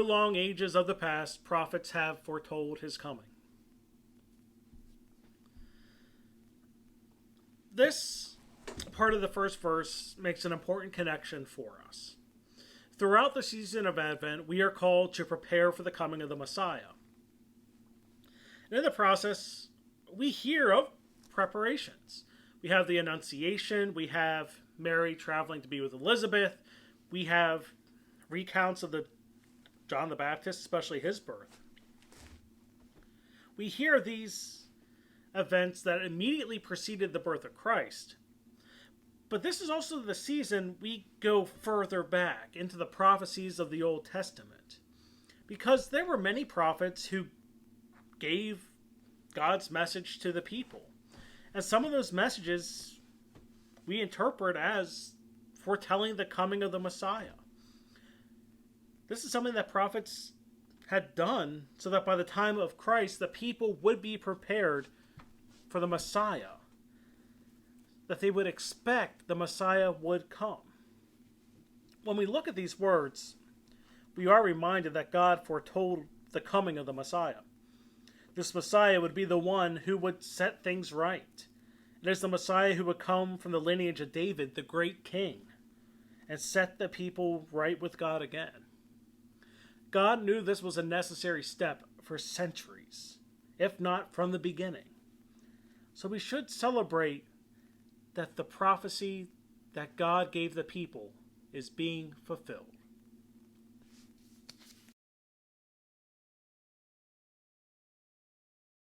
long ages of the past, prophets have foretold his coming. This part of the first verse makes an important connection for us. Throughout the season of Advent, we are called to prepare for the coming of the Messiah. And in the process, we hear of preparations. We have the Annunciation, we have Mary traveling to be with Elizabeth, we have recounts of John the Baptist, especially his birth. We hear these events that immediately preceded the birth of Christ. But this is also the season we go further back into the prophecies of the Old Testament. Because there were many prophets who gave God's message to the people. And some of those messages we interpret as foretelling the coming of the Messiah. This is something that prophets had done so that by the time of Christ, the people would be prepared for the Messiah. That they would expect the Messiah would come. When we look at these words, we are reminded that God foretold the coming of the Messiah. This Messiah would be the one who would set things right. It is the Messiah who would come from the lineage of David, the great king, and set the people right with God again. God knew this was a necessary step for centuries, if not from the beginning. So we should celebrate that the prophecy that God gave the people is being fulfilled.